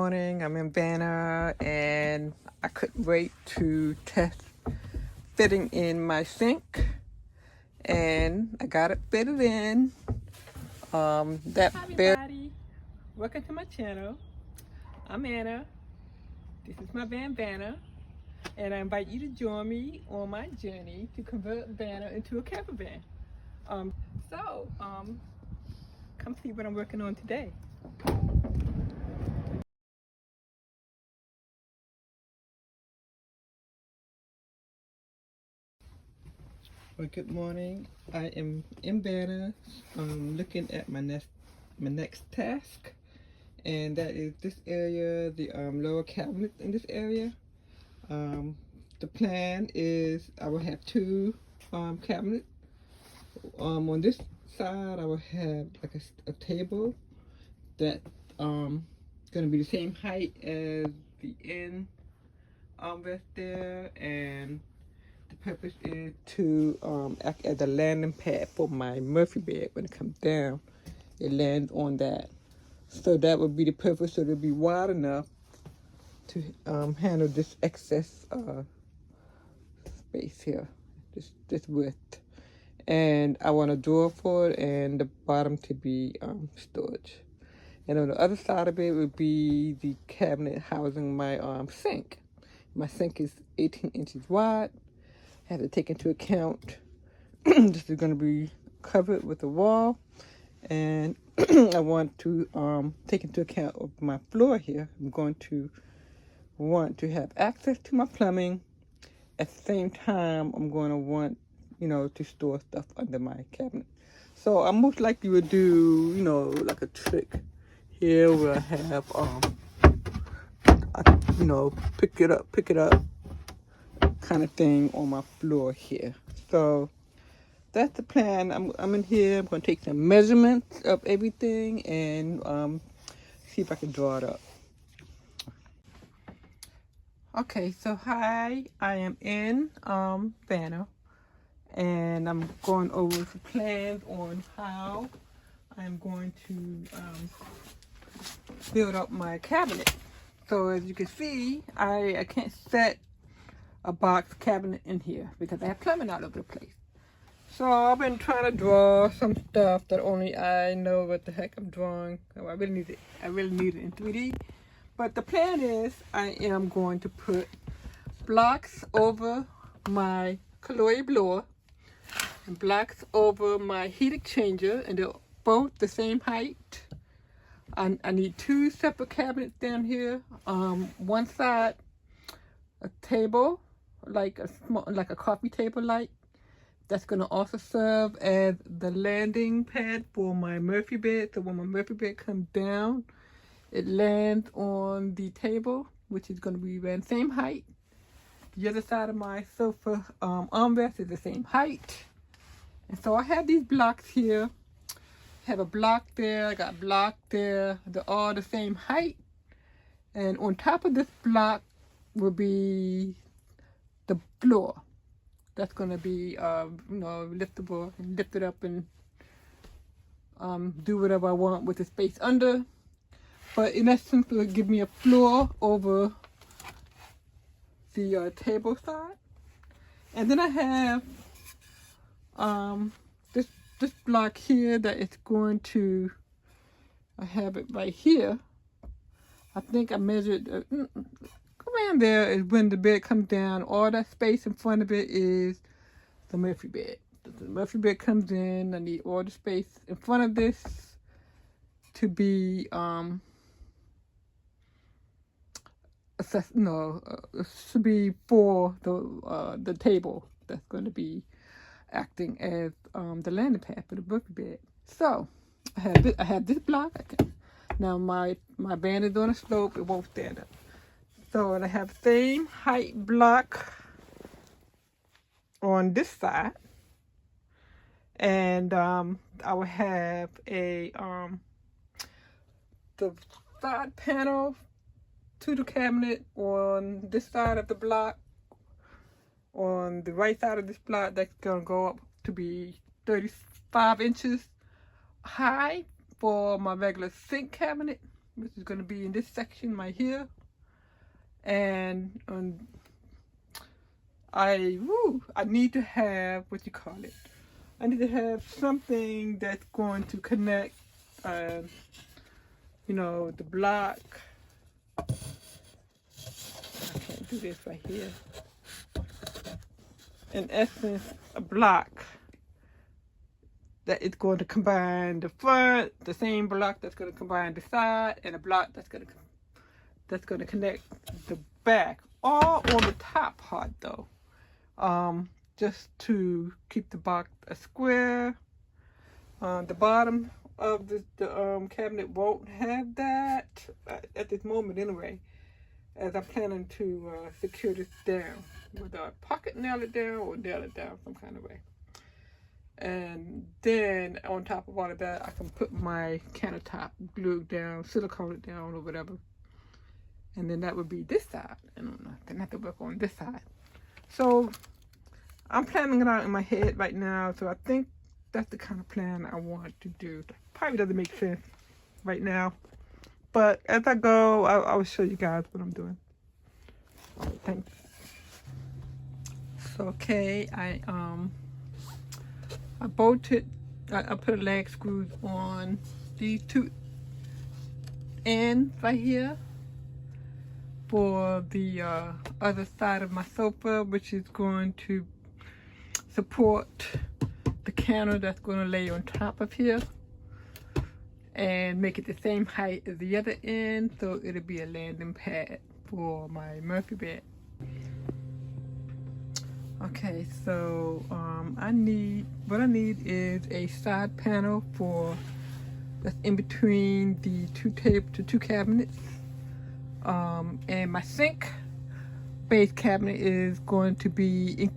Morning, I'm in Vanna and I couldn't wait to test fitting in my sink, and I got it fitted in. Hi everybody, welcome to my channel. I'm Anna, this is my van Vanna, and I invite you to join me on my journey to convert Vanna into a camper van. Come see what I'm working on today. Well, good morning. I am in Vanna, looking at my next task, and that is this area, the lower cabinet in this area. The plan is I will have two cabinets. On this side, I will have like a table that gonna be the same height as the end armrest there, and the purpose is to act as a landing pad for my Murphy bed. When it comes down, it lands on that. So that would be the purpose, so it'll be wide enough to handle this excess space here, this width. And I want a drawer for it, and the bottom to be storage. And on the other side of it would be the cabinet housing my sink. My sink is 18 inches wide. I have to take into account this is going to be covered with a wall, and I want to take into account of my floor here. I'm going to want to have access to my plumbing. At the same time, I'm going to want, to store stuff under my cabinet. So I most likely would do, like a trick here where I have, pick it up kind of thing on my floor here. So that's the plan. I'm in here. I'm going to take some measurements of everything and see if I can draw it up. Okay, so hi, I am in Vanna, and I'm going over some plans on how I'm going to build up my cabinet. So as you can see, I can't set a box cabinet in here because I have plumbing all over the place. So I've been trying to draw some stuff that only I know what the heck I'm drawing. I really need it in 3D. But the plan is I am going to put blocks over my calorie blower and blocks over my heat exchanger, and they're both the same height. I need two separate cabinets down here. One side, a table, like a coffee table light. That's going to also serve as the landing pad for my Murphy bed. So when my Murphy bed comes down, it lands on the table, which is going to be the same height. The other side of my sofa armrest is the same height. And so I have these blocks here. I have a block there, I got a block there. They're all the same height. And on top of this block will be the floor. That's going to be, liftable, and lift it up and do whatever I want with the space under. But in essence, it will give me a floor over the table side. And then I have this block here that is going to, I have it right here. I think I measured, around there is when the bed comes down. All that space in front of it is the Murphy bed. The Murphy bed comes in. I need all the space in front of this to be should be for the table that's going to be acting as the landing pad for the Murphy bed. So I have this block. Now my van is on a slope. It won't stand up. So I have the same height block on this side, and I will have the side panel to the cabinet on this side of the block. On the right side of this block, that's gonna go up to be 35 inches high for my regular sink cabinet, which is going to be in this section right here. And I need to have, what you call it, I need to have something that's going to connect, you know, the block. I can't do this right here. In essence, a block that is going to combine the front, the same block that's going to combine the side, and a block that's going to connect the back, all on the top part though. Just to keep the box a square. The bottom of the cabinet won't have that at this moment anyway, as I'm planning to secure this down with a pocket nail it down or nail it down some kind of way. And then on top of all of that, I can put my countertop, glue it down, silicone it down or whatever. And then that would be this side. I don't know, then I have to work on this side. So I'm planning it out in my head right now. So I think that's the kind of plan I want to do. Probably doesn't make sense right now. But as I go, I will show you guys what I'm doing. All right, thanks. So, okay, I bolted, I put leg screws on these two ends right here for the other side of my sofa, which is going to support the counter that's going to lay on top of here and make it the same height as the other end, so it'll be a landing pad for my Murphy bed. Okay, so what I need is a side panel that's in between the two cabinets. And my sink base cabinet is going to be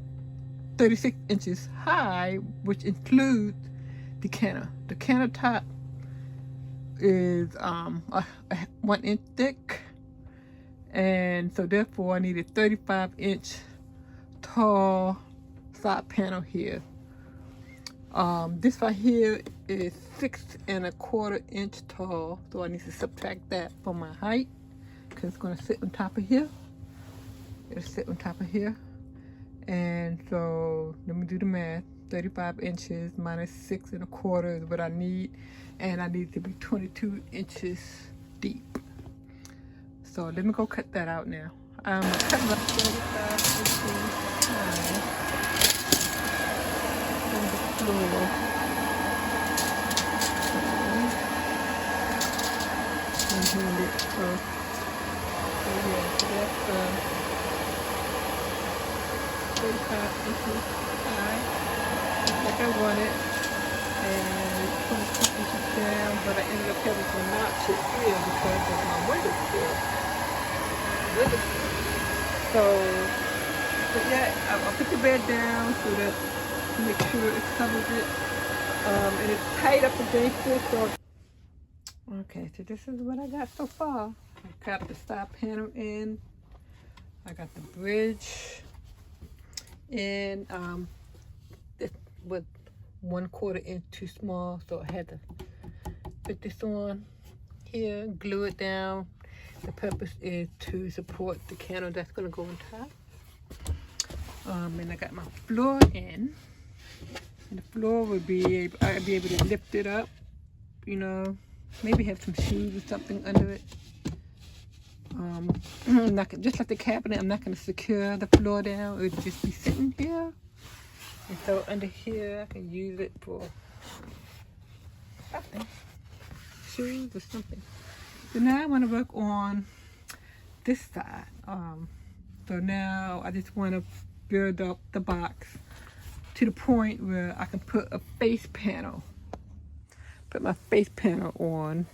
36 inches high, which includes the counter. The countertop is 1 inch thick, and so therefore I need a 35-inch tall side panel here. This right here is 6 1/4 inch tall, so I need to subtract that from my height because it's going to sit on top of here. It'll sit on top of here, and so let me do the math. 35 inches minus 6 1/4 is what I need, and I need it to be 22 inches deep. So let me go cut that out now. I'm cutting up 35 inches high from the floor. So yeah, so that's 35 inches high, like I wanted, and 22 inches down, but I ended up having to notch it here because of my window sill. So, but yeah, I'll put the bed down so that to make sure it covers it, and it's tight up against it. So, okay, so this is what I got so far. I got the side panel in, I got the bridge in. This was 1/4 inch too small, so I had to put this on here, glue it down. The purpose is to support the counter that's going to go on top. And I got my floor in, and the floor would be I'd be able to lift it up, you know, maybe have some shoes or something under it. Just like the cabinet, I'm not going to secure the floor down. It would just be sitting here. And so under here, I can use it for something, shoes or something. So now I want to work on this side. So now I just want to build up the box to the point where I can put a face panel. Put my face panel on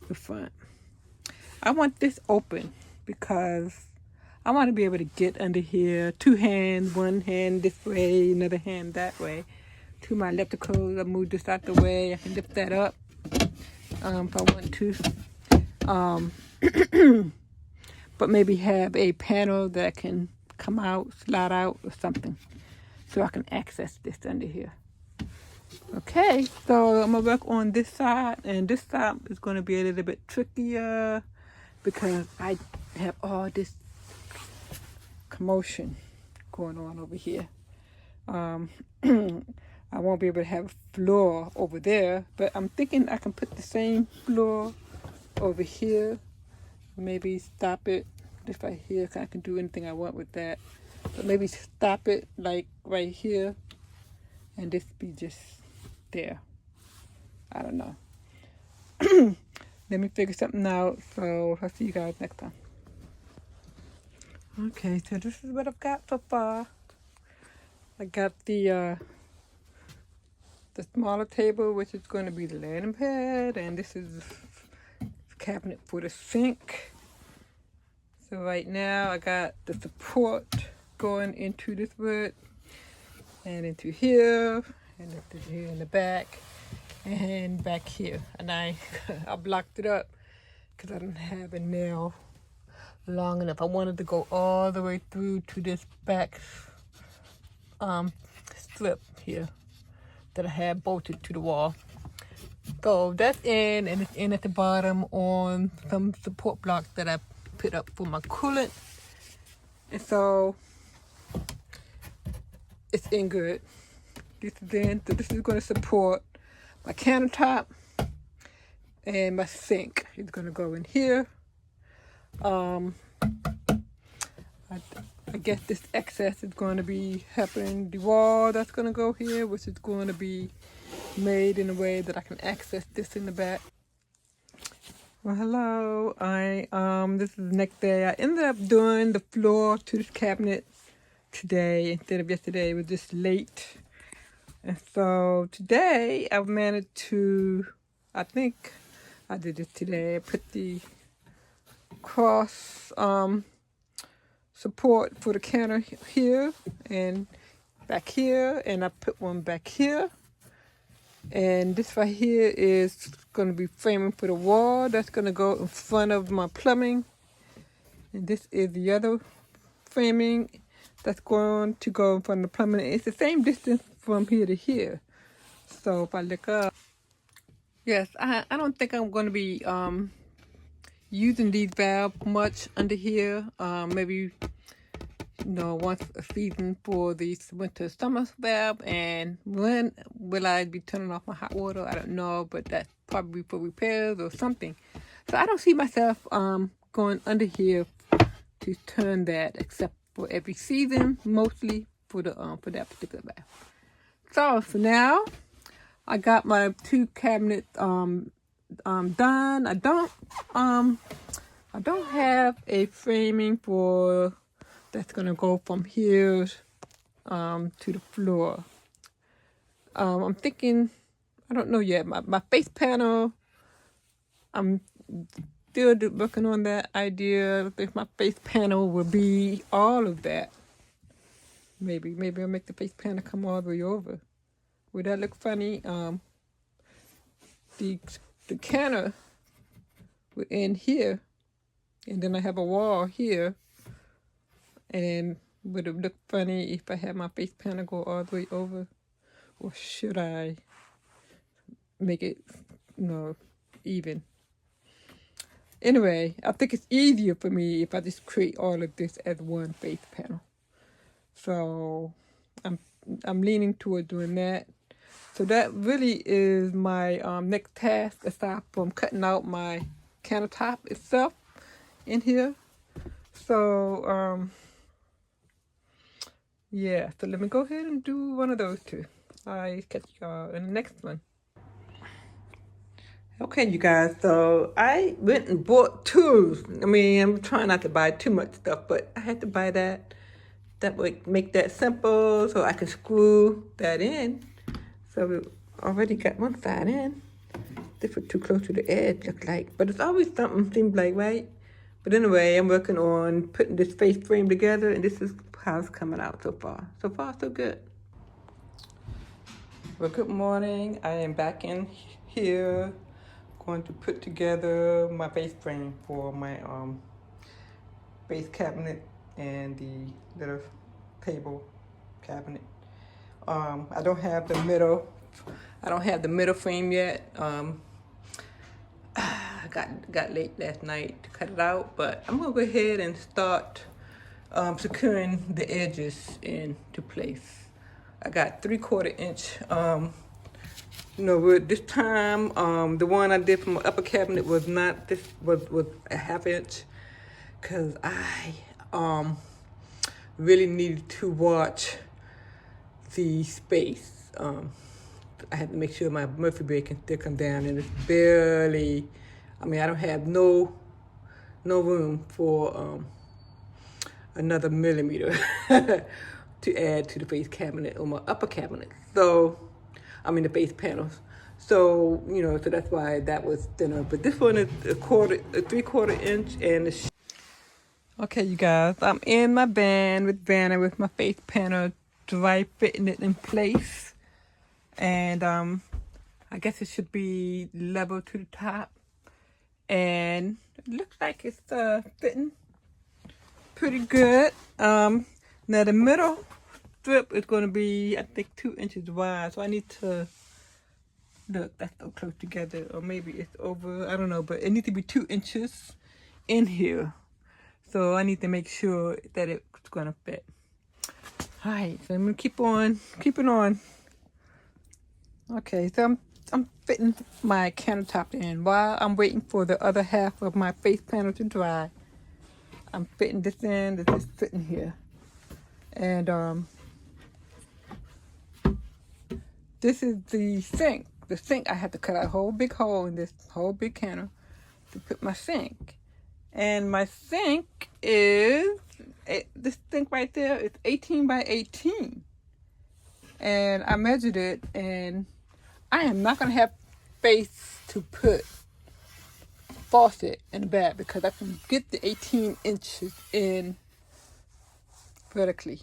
the front. I want this open because I want to be able to get under here, 2 hands, 1 hand this way, another hand that way. To my elliptical, I move this out the way. I can lift that up if I want to. But maybe have a panel that can come out, slide out or something, so I can access this under here. Okay, so I'm gonna work on this side, and this side is gonna be a little bit trickier because I have all this commotion going on over here. Um, I won't be able to have a floor over there, but I'm thinking I can put the same floor over here. Maybe stop it just right here, 'cause I can do anything I want with that. But maybe stop it like right here, and this be just there. I don't know. Let me figure something out. So I'll see you guys next time. Okay, so this is what I've got so far. I got the smaller table, which is going to be the landing pad, and this is the cabinet for the sink. So right now I got the support going into this wood and into here and into here in the back and back here. And I blocked it up because I didn't have a nail long enough. I wanted to go all the way through to this back slip here that I had bolted to the wall. So that's in, and it's in at the bottom on some support blocks that I put up for my coolant. And so it's in good. This is in, so this is going to support my countertop, and my sink is going to go in here. I guess this excess is going to be helping the wall that's going to go here, which is going to be made in a way that I can access this in the back. Well, hello. This is the next day. I ended up doing the floor to this cabinet today instead of yesterday. It was just late. And so today I've managed to, I think I did this today. I put the cross support for the counter here and back here, and I put one back here. And this right here is going to be framing for the wall. That's going to go in front of my plumbing. And this is the other framing that's going to go in front of the plumbing. It's the same distance from here to here. So if I look up, yes, I don't think I'm going to be using these valves much under here. Maybe, once a season for the winter summer valve. And when will I be turning off my hot water? I don't know, but that's probably for repairs or something. So I don't see myself going under here to turn that, except for every season, mostly for the for that particular valve. So for now, I got my two cabinets done. I don't have a framing for that's gonna go from here to the floor. I'm thinking, I don't know yet. My face panel, I'm still working on that idea. If my face panel will be all of that, maybe I'll make the face panel come all the way over. Would that look funny? The counter would end here, and then I have a wall here. And would it look funny if I had my face panel go all the way over? Or should I make it, even? Anyway, I think it's easier for me if I just create all of this as one face panel. So I'm leaning toward doing that. So that really is my next task, aside from cutting out my countertop itself in here. So yeah, so let me go ahead and do one of those two. I'll catch y'all in the next one. Okay, you guys, so I went and bought tools. I mean, I'm trying not to buy too much stuff, but I had to buy that. That would make that simple so I can screw that in. So we already got one side in. This was too close to the edge, look like. But it's always something, seems like, right? But anyway, I'm working on putting this face frame together, and this is how it's coming out so far. So far, so good. Well, good morning. I am back in here, going to put together my face frame for my base cabinet and the little table cabinet. I don't have the middle I don't have the middle frame yet. Got late last night to cut it out, but I'm gonna go ahead and start securing the edges into place. I got 3/4 inch. This time, the one I did from my upper cabinet was not this, was a 1/2 inch, cause I really needed to watch the space. I had to make sure my Murphy brake can still come down, and it's barely. I mean, I don't have no room for another millimeter to add to the base cabinet or my upper cabinet. So, I mean the base panels. So, so that's why that was thinner. But this one is a 3/4 inch, and it's. Okay, you guys, I'm in my van with Vanna with my face panel, dry fitting it in place. And I guess it should be level to the top. And it looks like it's fitting pretty good. Now the middle strip is going to be, I think, 2 inches wide. So I need to, look, that's so close together. Or maybe it's over, I don't know. But it needs to be 2 inches in here. So I need to make sure that it's going to fit. All right, so I'm going to keep it on. Okay, so I'm fitting my countertop in. While I'm waiting for the other half of my face panel to dry, I'm fitting this in. This is fitting here. And this is the sink. The sink, I had to cut out a whole big hole in this whole big counter to put my sink. And my sink is, this sink right there is 18 by 18. And I measured it, and I am not going to have space to put faucet in the back because I can get the 18 inches in vertically.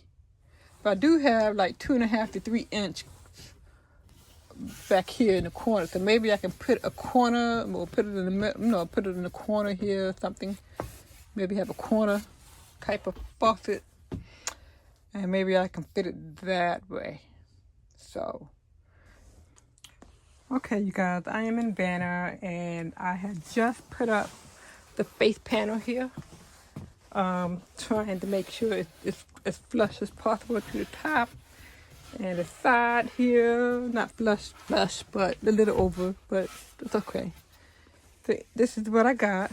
But I do have like 2.5 to 3 inch back here in the corner. So maybe I can put a corner, or put it in the middle, put it in the corner here or something. Maybe have a corner type of faucet. And maybe I can fit it that way. So, okay, you guys, I am in Vanna, and I had just put up the face panel here, trying to make sure it's as flush as possible to the top, and the side here, not flush, but a little over, but it's okay. So this is what I got.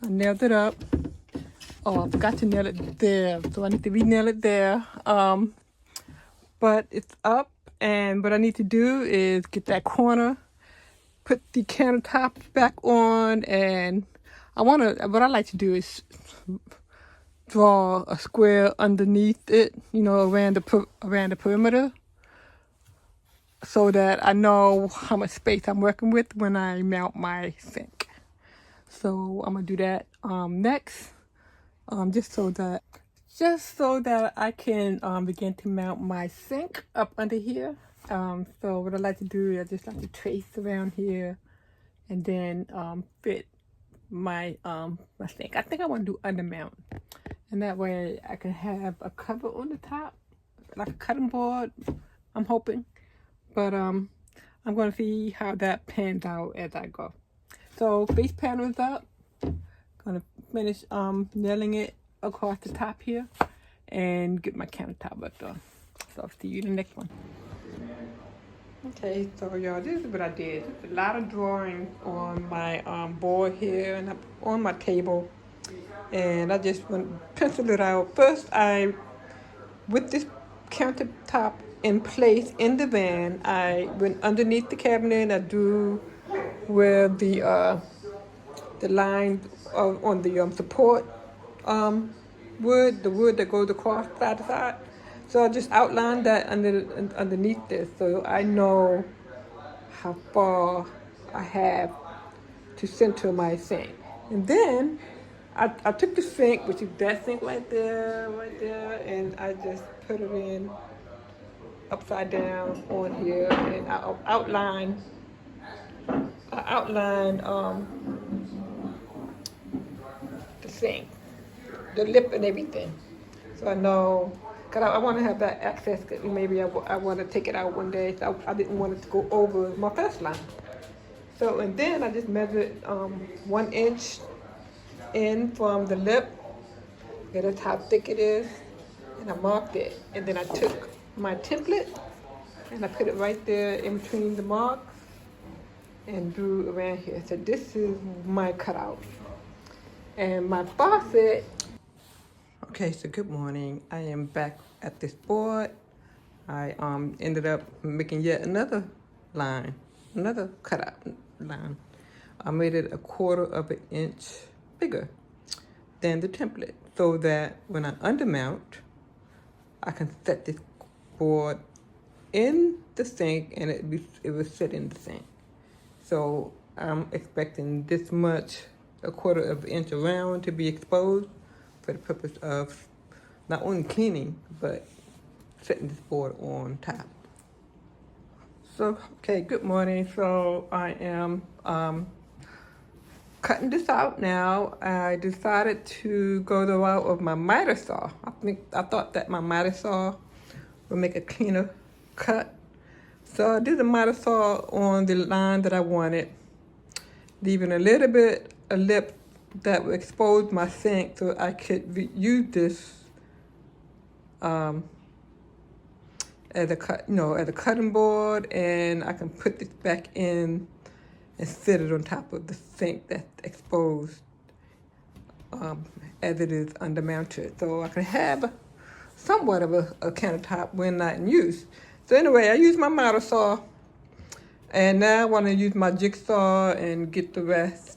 I nailed it up. Oh, I forgot to nail it there, so I need to re-nail it there. But it's up, and what I need to do is get that corner, put the countertop back on, and what I like to do is draw a square underneath it, around the perimeter, so that I know how much space I'm working with when I mount my sink. So I'm gonna do that next, just so that I can begin to mount my sink up under here. So what I like to do is I just like to trace around here, and then fit my my sink. I think I want to do undermount, and that way I can have a cover on the top, like a cutting board, I'm hoping. But I'm going to see how that pans out as I go. So base panel is up. Gonna finish nailing it across the top here and get my countertop worked on. So I'll see you in the next one. Okay, so y'all, this is what I did. Just a lot of drawing on my board here and on my table, and I just went pencil it out. First, with this countertop in place in the van, I went underneath the cabinet and I drew where the line on the support wood, the wood that goes across side to side. So I just outlined that underneath this, so I know how far I have to center my sink. And then I took the sink, which is that sink right there, and I just put it in upside down on here, and I outlined the sink, the lip and everything. So I know Cause I want to have that access. Maybe I want to take it out one day. So I didn't want it to go over my first line. So, and then I just measured 1 inch in from the lip. That's how thick it is. And I marked it. And then I took my template and I put it right there in between the marks and drew around here. So this is my cutout. And my faucet. Okay, so good morning. I am back at this board. I ended up making yet another line, another cutout line. I made it 1/4 of an inch bigger than the template so that when I undermount, I can set this board in the sink and it will sit in the sink. So I'm expecting this much, 1/4 of an inch around to be exposed for the purpose of not only cleaning, but setting this board on top. So, okay, good morning. So I am cutting this out now. I decided to go the route of my miter saw. I thought that my miter saw would make a cleaner cut. So I did a miter saw on the line that I wanted, leaving a little bit a lip that would expose my sink so I could use this as a cutting board, and I can put this back in and sit it on top of the sink that's exposed as it is undermounted. So I can have somewhat of a countertop when not in use. So anyway, I used my miter saw, and now I want to use my jigsaw and get the rest.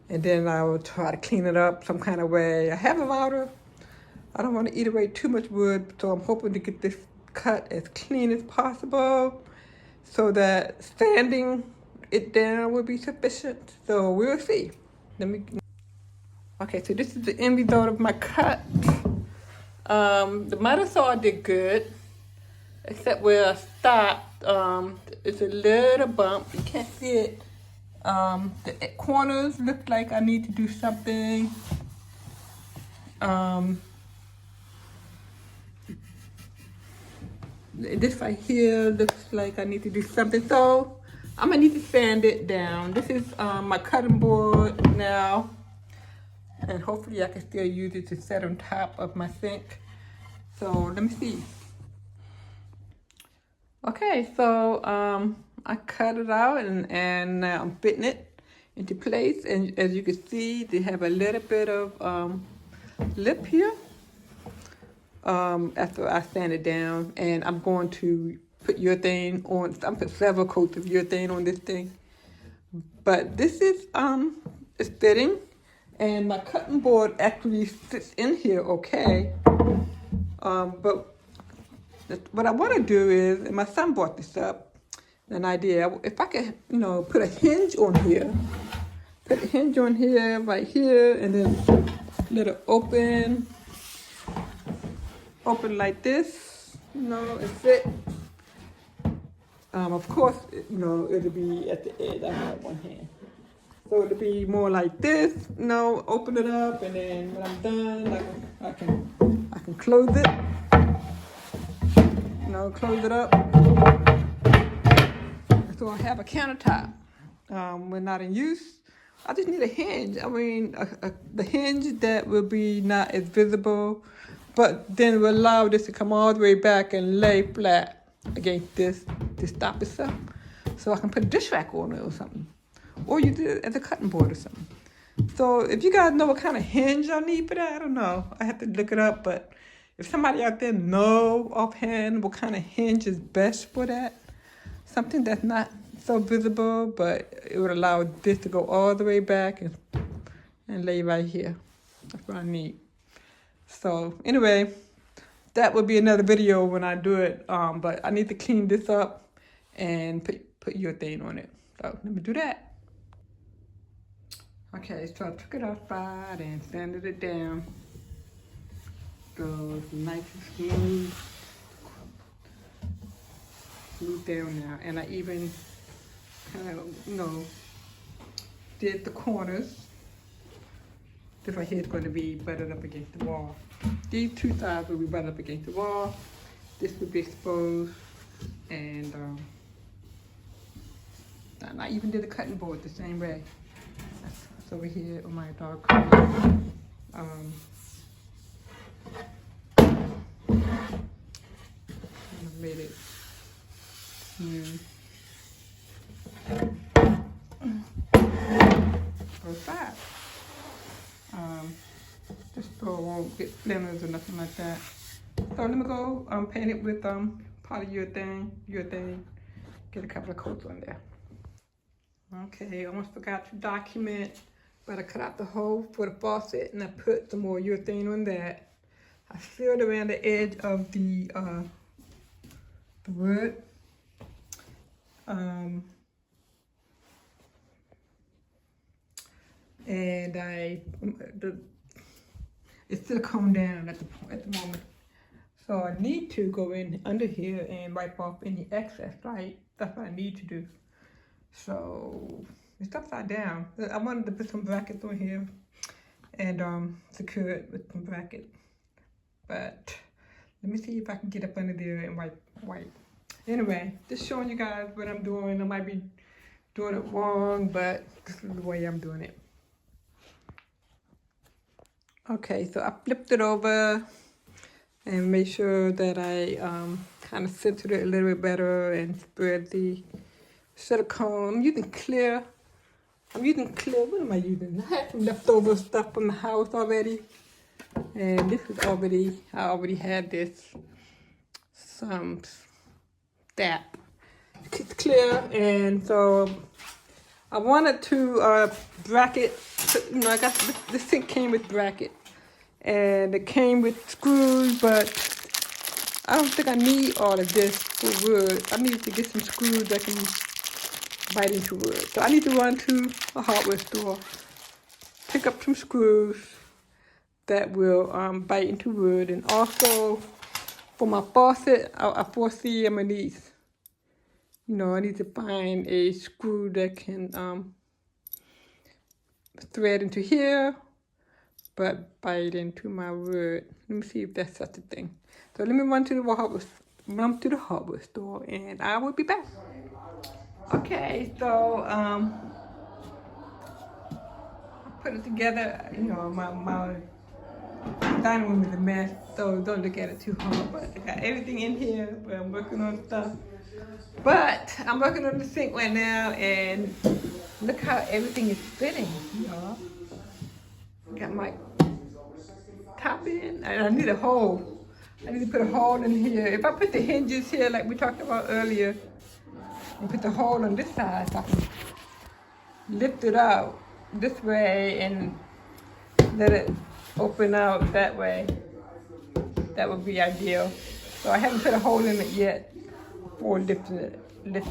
And then I will try to clean it up some kind of way. I have a router. I don't want to eat away too much wood, so I'm hoping to get this cut as clean as possible so that sanding it down will be sufficient. So we'll see. Okay, so this is the end result of my cut. The miter saw did good, except where I stopped. It's a little bump. You can't see it. The corners look like I need to do something. This right here looks like I need to do something. So I'm gonna need to sand it down. This is my cutting board now. And hopefully I can still use it to set on top of my sink. So let me see. Okay, so I cut it out and now I'm fitting it into place. And as you can see, they have a little bit of lip here after I sand it down. And I'm going to put urethane on. I'm put several coats of urethane on this thing. But this is it's fitting. And my cutting board actually sits in here okay. But what I want to do is, and my son brought this up, an idea, if I could, put a hinge on here, right here, and then let it open like this, and fit. Of course, it'll be at the edge. I have one hand. So it'll be more like this, open it up, and then when I'm done, I can close it. Close it up. So I have a countertop. When not in use, I just need a hinge. I mean, the hinge that will be not as visible, but then will allow this to come all the way back and lay flat against this to stop itself. So I can put a dish rack on it or something. Or use it as a cutting board or something. So if you guys know what kind of hinge I need for that, I don't know. I have to look it up, but if somebody out there know offhand what kind of hinge is best for that, something that's not so visible, but it would allow this to go all the way back and lay right here. That's what I need. So anyway, that would be another video when I do it. But I need to clean this up and put urethane on it. So let me do that. Okay, so I took it outside and sanded it down. So it's nice and smooth down now. And I even kind of, did the corners. This right here is going to be butted up against the wall. These two sides will be butted up against the wall. This will be exposed, and I even did the cutting board the same way. That's over here on my dog crate. I made it smooth. Both sides. Just so it won't get splinters or nothing like that. So let me go paint it with polyurethane, get a couple of coats on there. Okay, almost forgot to document, but I cut out the hole for the faucet and I put some more urethane on that. I sealed around the edge of the wood. And it's silicone down at the moment. So I need to go in under here and wipe off any excess, right? That's what I need to do. So it's upside down. I wanted to put some brackets on here and secure it with some brackets. But let me see if I can get up under there and wipe. Anyway, just showing you guys what I'm doing. I might be doing it wrong, but this is the way I'm doing it. Okay, so I flipped it over and made sure that I kind of centered it a little bit better and spread the silicone. I'm using clear. What am I using? I had some leftover stuff from the house already. And this is I already had this, some stap. It's clear, and so I wanted to bracket, you know, I got this thing came with bracket, and it came with screws, but I don't think I need all of this for wood. I need to get some screws that can bite into wood. So I need to run to a hardware store, pick up some screws that will bite into wood, and also for my faucet, I foresee I'm gonna need, you know, I need to find a screw that can thread into here, but bite into my wood. Let me see if that's such a thing. So let me run to the hardware store, and I will be back. Okay, so I put it together. You know, my dining room is a mess, so don't look at it too hard. But I got everything in here, but I'm working on stuff. But I'm working on the sink right now, and look how everything is fitting, y'all. Got my top in, and I need a hole. I need to put a hole in here. If I put the hinges here, like we talked about earlier, and put the hole on this side, so I can lift it out this way and let it open out that way. That would be ideal. So I haven't put a hole in it yet for lifting it. There's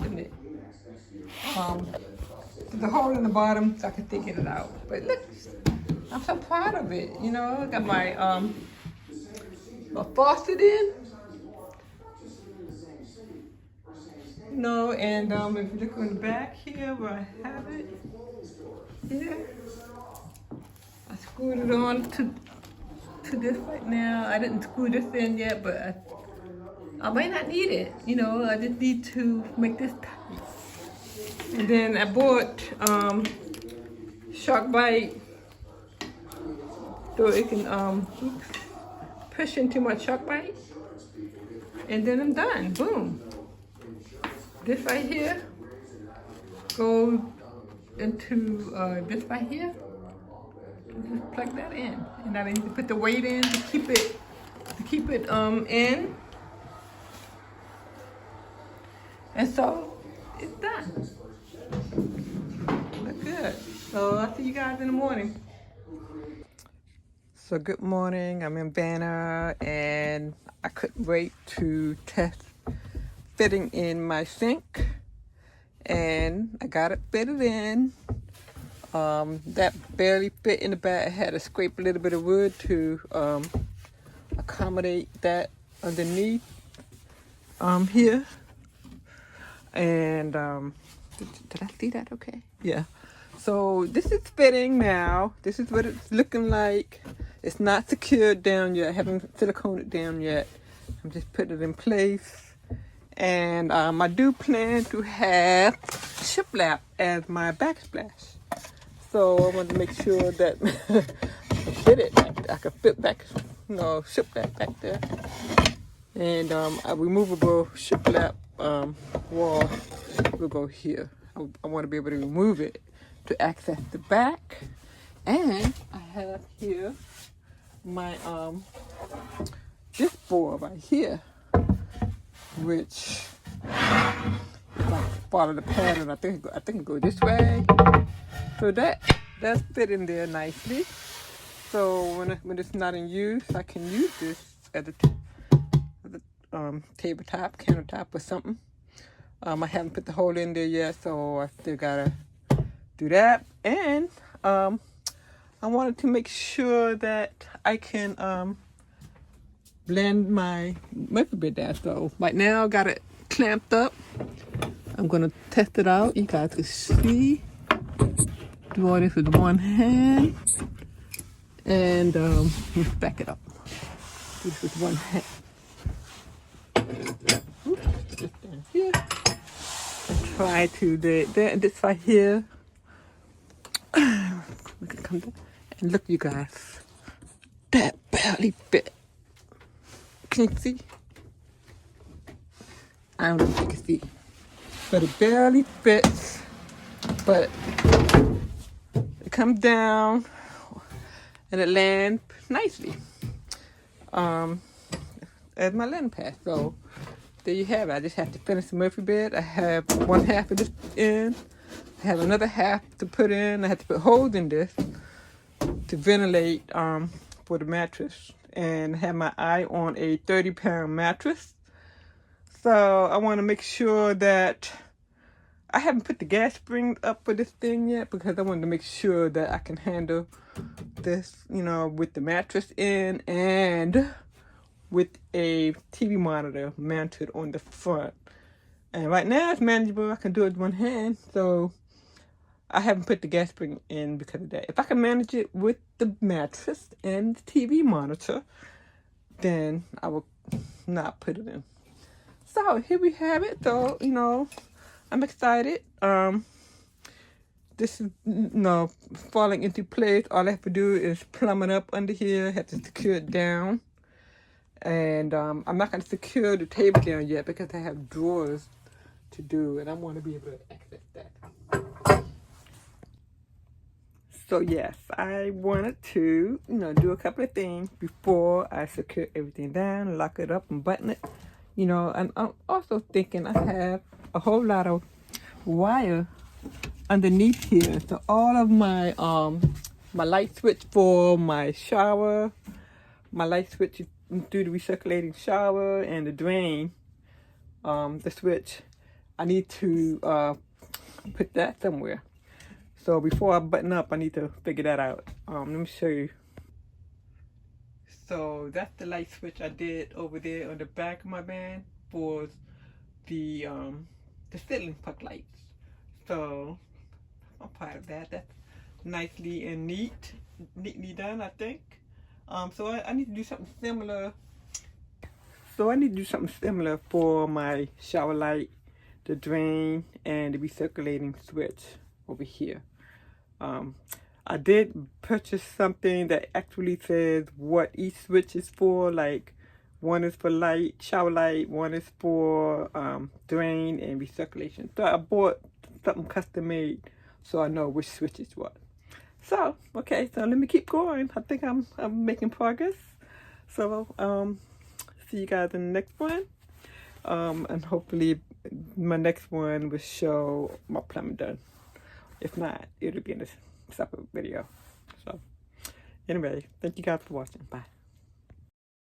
a hole in the bottom so I can get it out. But look, I'm so proud of it. You know, I got my faucet in. You know, and if you look on the back here where I have it, here, I screwed it on to this right now. I didn't screw this in yet, but I might not need it. You know, I just need to make this tight. And then I bought shark bite so it can push into my shark bite. And then I'm done. Boom. This right here goes into this right here. Just plug that in, and I need to put the weight in to keep it in. And so it's done. Look good. So I'll see you guys in the morning. So good morning. I'm in Vanna, and I couldn't wait to test fitting in my sink, and I got it fitted in. That barely fit in the back. I had to scrape a little bit of wood to accommodate that underneath here. And did I see that okay? Yeah. So this is fitting now. This is what it's looking like. It's not secured down yet. I haven't silicone it down yet. I'm just putting it in place. And I do plan to have shiplap as my backsplash. So I want to make sure that I fit it. I can fit back, shiplap back there. And a removable shiplap wall will go here. I want to be able to remove it to access the back. And I have here my this board right here, which if I follow the pattern, I think it go this way. So that's fit in there nicely. So when it's not in use, I can use this as a tabletop, countertop, or something. I haven't put the hole in there yet, so I still gotta do that. And I wanted to make sure that I can blend my Murphy bit down. So right now I got it clamped up. I'm gonna test it out. You guys can see. Do all this with one hand. And let's back it up. Do this with one hand. Oops, just down here. And try to do this right here. We're gonna come down. And look, you guys. That barely fit. Can you see? I don't know if you can see. But it barely fits. But it comes down and it lands nicely as my landing pad. So there you have it. I just have to finish the Murphy bed. I have one half of this in. I have another half to put in. I have to put holes in this to ventilate for the mattress. And have my eye on a 30-pound mattress. So I want to make sure that I haven't put the gas spring up for this thing yet because I wanted to make sure that I can handle this, with the mattress in and with a TV monitor mounted on the front. And right now it's manageable. I can do it with one hand. So I haven't put the gas spring in because of that. If I can manage it with the mattress and the TV monitor, then I will not put it in. So here we have it. So, I'm excited. This is, falling into place. All I have to do is plumb it up under here. Have to secure it down. And I'm not going to secure the table down yet because I have drawers to do. And I want to be able to access that. So yes, I wanted to, do a couple of things before I secure everything down, lock it up and button it. And I'm also thinking I have a whole lot of wire underneath here. So all of my my light switch for my shower, my light switch through the recirculating shower, and the drain, the switch, I need to put that somewhere. So before I button up, I need to figure that out. Let me show you. So that's the light switch I did over there on the back of my van for the ceiling puck lights. So I'm proud of that. That's nicely and neatly done, I think. So I need to do something similar. So I need to do something similar for my shower light, the drain, and the recirculating switch over here. I did purchase something that actually says what each switch is for. Like one is for light, shower light, one is for drain and recirculation. So I bought something custom made so I know which switch is what. So okay, so let me keep going. I think I'm making progress. So see you guys in the next one. And hopefully my next one will show my plumbing done. If not, it'll be in a separate video. So anyway, thank you guys for watching. Bye.